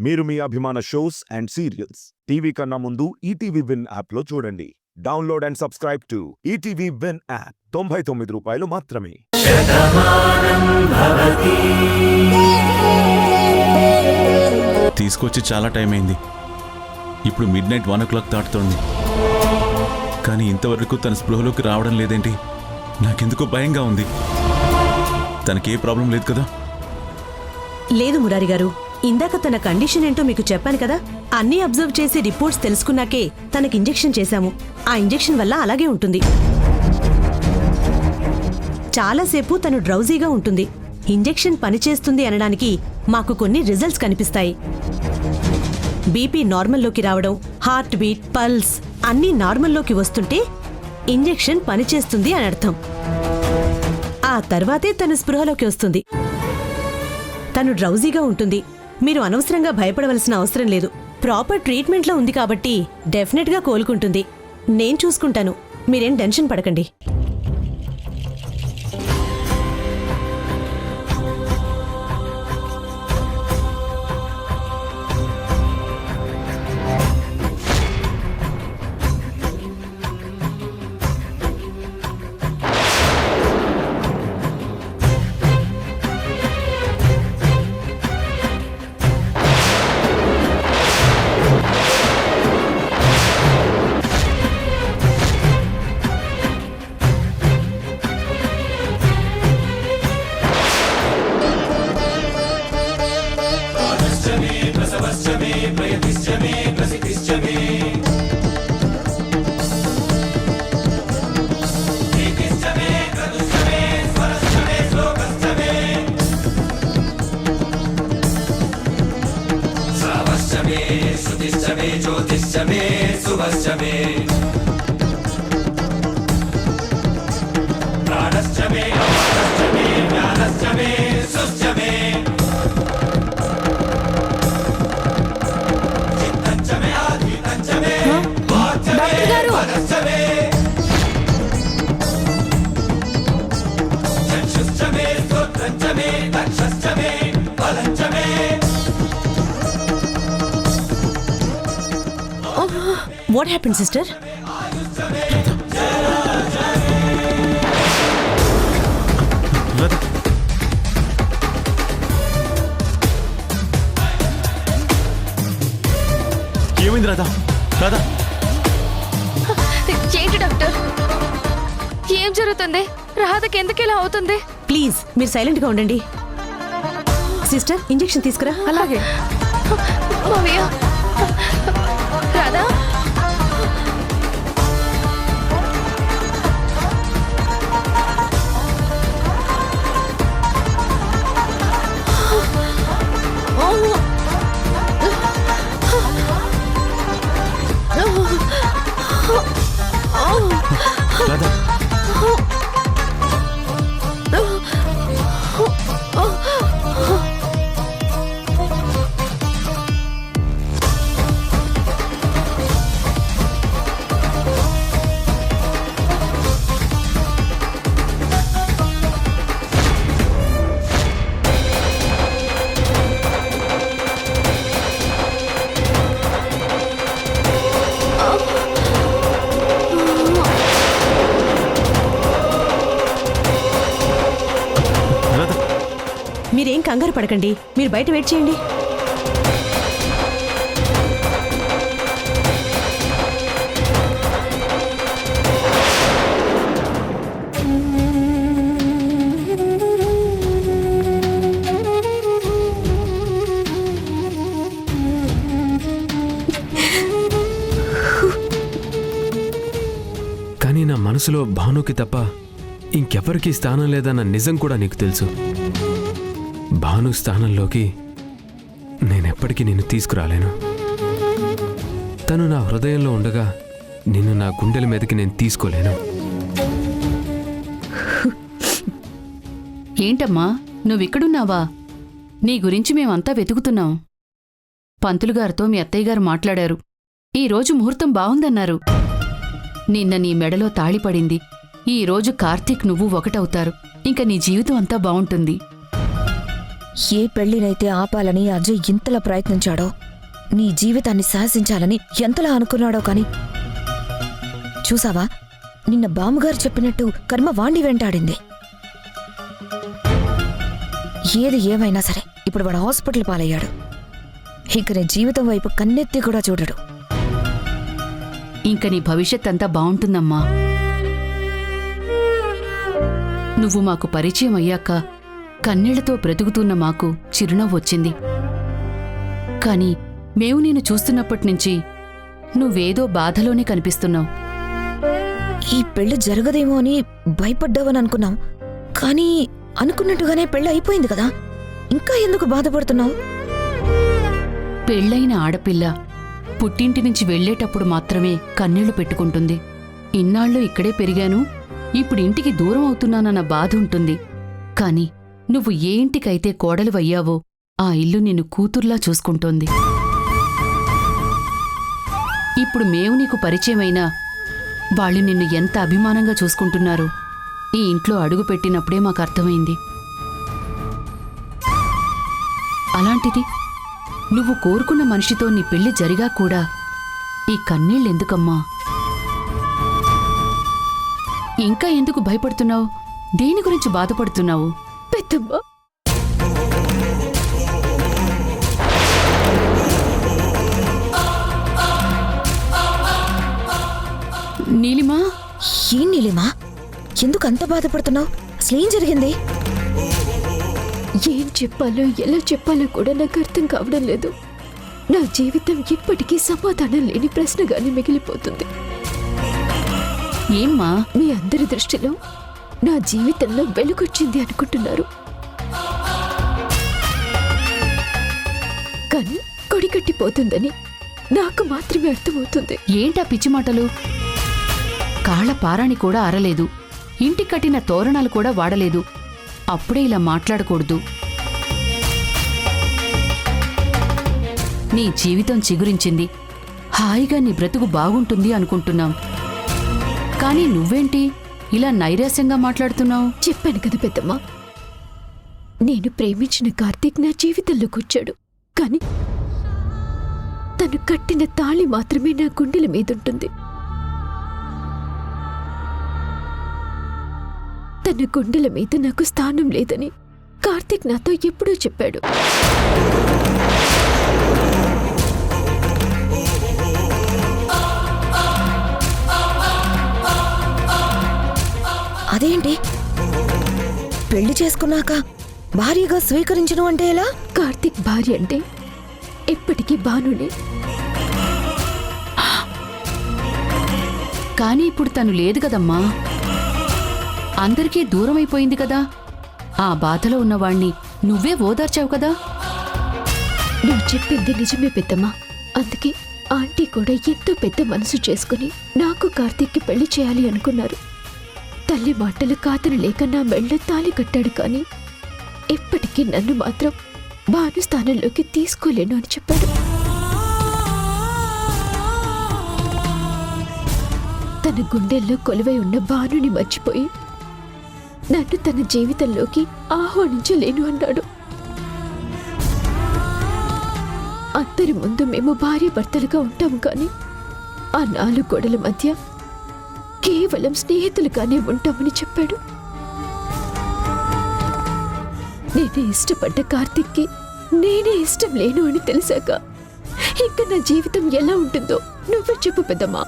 మీరు మీ అభిమాన shows and serials TV కన్నా ముందు ఈటీవీ విన్ యాప్లో చూడండి. Download and subscribe to ETV win app. 99 రూపాయలు మాత్రమే. తీసుకొచ్చి చాలా టైం అయింది. ఇప్పుడు మిడ్నైట్ 1 o'clock దాటుతోంది. కానీ ఇంతవరకు తన స్పృహలోకి రావడం లేదేంటి? నాకెందుకో భయంగా ఉంది. తనకే ప్రాబ్లం లేదు కదా? లేదు మురారి గారు, ఇందాక తన కండిషన్ ఏంటో మీకు చెప్పాను కదా. అన్నీ అబ్జర్వ్ చేసి రిపోర్ట్స్ తెలుసుకున్నాకే తనకి ఇంజెక్షన్ చేశాము. ఆ ఇంజెక్షన్ వల్ల అలాగే ఉంటుంది. చాలాసేపు తను డ్రౌజీగా ఉంటుంది. ఇంజెక్షన్ పనిచేస్తుంది అనడానికి మాకు కొన్ని రిజల్ట్స్ కనిపిస్తాయి. బీపీ నార్మల్లోకి రావడం, హార్ట్ బీట్, పల్స్ అన్నీ నార్మల్లోకి వస్తుంటే ఇంజెక్షన్ పనిచేస్తుంది అని అర్థం. ఆ తర్వాతే తను స్పృహలోకి వస్తుంది. తను డ్రౌజీగా ఉంటుంది. మీరు అనవసరంగా భయపడవలసిన అవసరం లేదు. ప్రాపర్ ట్రీట్మెంట్లో ఉంది కాబట్టి డెఫినెట్గా కోలుకుంటుంది. నేను చూసుకుంటాను, మీరేం టెన్షన్ పడకండి. ज्योतिषमे सुवश्चमे प्राणश्चमे अपानश्चमे ज्ञानश्चमे सुश्चमे चित्तञ्चमे आधीतञ्चमे वाच्चमे मनश्चमे चक्षुश्चमे श्रोत्रञ्चमे दक्षश्चमे बलञ्चमे. What happened, sister? ఏమైంది రాధా? రాధా, ఏంటి డాక్టర్? ఏం జరుగుతుంది? రాధకి ఎందుకు ఇలా అవుతుంది? ప్లీజ్ మీరు సైలెంట్గా ఉండండి. సిస్టర్, ఇంజెక్షన్ తీసుకురా. అలాగే. మావయ్య, రాధా రాధా, మీరేం కంగారు పడకండి. మీరు బయట వెయిట్ చేయండి. కానీ నా మనసులో భానుకి తప్ప ఇంకెవరికీ స్థానం లేదన్న నిజం కూడా నీకు తెలుసు. భాను స్థానంలోకి నేనెప్పటికీ నిన్ను తీసుకురాలేను. తను నా హృదయంలో ఉండగా నిన్ను నా గుండెల మీదకి నేను తీసుకోలేను. ఏంటమ్మా, నువ్విక్కడున్నావా? నీ గురించి మేమంతా వెతుకుతున్నాం. పంతులుగారితో మీ అత్తయ్యగారు మాట్లాడారు. ఈరోజు ముహూర్తం బావుందన్నారు. నిన్న నీ మెడలో తాళిపడింది. ఈరోజు కార్తీక్ నువ్వు ఒకటవుతారు. ఇంక నీ జీవితం అంతా బావుంటుంది. ఏ పెళ్లినైతే ఆపాలని అజయ్ ఇంతలా ప్రయత్నించాడో, నీ జీవితాన్ని శాసించాలని ఎంతలా అనుకున్నాడో కాని చూసావా, నిన్న బామ్మగారు చెప్పినట్టు కర్మ వాణ్ణి వెంటాడింది. ఏది ఏమైనా సరే ఇప్పుడు వాడు హాస్పిటల్ పాలయ్యాడు. ఇక నీ జీవితం వైపు కన్నెత్తి కూడా చూడడు. ఇంక నీ భవిష్యత్ అంతా బావుంటుందమ్మా. నువ్వు మాకు పరిచయం అయ్యాక కన్నీళ్లతో బ్రతుకుతున్న మాకు చిరునవ్వొచ్చింది. కాని మేము నిన్ను చూస్తున్నప్పటినుంచి నువ్వేదో బాధలోనే కనిపిస్తున్నావు. ఈ పెళ్లి జరగదేమో అని భయపడ్డావని అనుకున్నాం, కానీ అనుకున్నట్టుగానే పెళ్లి అయిపోయింది కదా, ఇంకా ఎందుకు బాధపడుతున్నావు? పెళ్ళైన ఆడపిల్ల పుట్టింటి నుంచి వెళ్లేటప్పుడు మాత్రమే కన్నీళ్లు పెట్టుకుంటుంది. ఇన్నాళ్ళు ఇక్కడే పెరిగాను, ఇప్పుడు ఇంటికి దూరం అవుతున్నానన్న బాధ ఉంటుంది. కాని నువ్వు ఏ ఇంటికైతే కోడలివయ్యావో ఆ ఇల్లు నిన్ను కూతుర్లా చూసుకుంటోంది. ఇప్పుడు మేము నీకు పరిచయమైనా వాళ్ళు నిన్ను ఎంత అభిమానంగా చూసుకుంటున్నారో ఈ ఇంట్లో అడుగుపెట్టినప్పుడే మాకు అర్థమైంది. అలాంటిది నువ్వు కోరుకున్న మనిషితో నీ పెళ్లి జరిగా కూడా ఈ కన్నీళ్ళెందుకమ్మా? ఇంకా ఎందుకు భయపడుతున్నావు? దేని గురించి బాధపడుతున్నావు? పెద్దమ్మా, నీలిమా, ఏం నీలిమా, ఎందుకు అంత బాధపడుతున్నావు? అసలేం జరిగింది? ఏం చెప్పాలో ఎలా చెప్పాలో కూడా నాకు అర్థం కావడం లేదు. నా జీవితం ఇప్పటికీ సమాధానం లేని ప్రశ్నగానే మిగిలిపోతుంది. ఏమ్మా? మీ అందరి దృష్టిలో నా జీవితంలో వెలుగొచ్చింది అనుకుంటున్నారు, కానీ కొడికట్టిపోతుందని నాకు మాత్రమే అర్థమవుతుంది. ఏంటా పిచ్చి మాటలు? కాళ్ల పారాణి కూడా అరలేదు, ఇంటి కట్టిన తోరణాలు కూడా వాడలేదు. అప్పుడే ఇలా మాట్లాడకూడదు. నీ జీవితం చిగురించింది, హాయిగా నీ బ్రతుకు బాగుంటుంది అనుకుంటున్నాం. కానీ నువ్వేంటి ఇలా నైరాశ్యంగా మాట్లాడుతున్నావు? చెప్పాను కదా పెద్దమ్మా, నేను ప్రేమించిన కార్తీక్ నా జీవితంలోకి వచ్చాడు, కానీ తను కట్టిన తాళి మాత్రమే నా గుండెల మీదుంటుంది. తన గుండెల మీద నాకు స్థానం లేదని కార్తీక్ నాతో ఎప్పుడూ చెప్పాడు. అదేంటి, పెళ్లి చేసుకున్నాక భార్యగా స్వీకరించను అంటే ఎలా? కార్తీక్ భార్య అంటే ఎప్పటికీ భానునే. కానీ ఇప్పుడు తను లేదు కదమ్మా, అందరికీ దూరమైపోయింది కదా. ఆ బాధలో ఉన్నవాణ్ణి నువ్వే ఓదార్చావు కదా. నువ్వు చెప్పింది నిజమే పెద్దమ్మా. అందుకే ఆంటీ కూడా ఎంతో పెద్ద మనసు చేసుకుని నాకు కార్తీక్కి పెళ్లి చేయాలి అనుకున్నారు. తల్లి మాటలు కాదనలేక నా మెళ్ళ తాళి కట్టాడు, కానీ ఎప్పటికీ నన్ను మాత్రం భాను స్థానంలోకి తీసుకోలేను అని చెప్పాడు. తన గుండెల్లో కొలువై ఉన్న భానుని మర్చిపోయి నన్ను తన జీవితంలోకి ఆహ్వానించలేను అన్నాడు. అందరి ముందు మేము భార్య భర్తలుగా ఉంటాము, కానీ ఆ 4 గోడల మధ్య కేవలం స్నేహితులుగానే ఉంటామని చెప్పాడు. నేనే ఇష్టపడ్డ కార్తీక్కి నేనే ఇష్టం లేను అని తెలిసాక ఇంకా నా జీవితం ఎలా ఉంటుందో నువ్వే చెప్పు పెద్దమ్మా.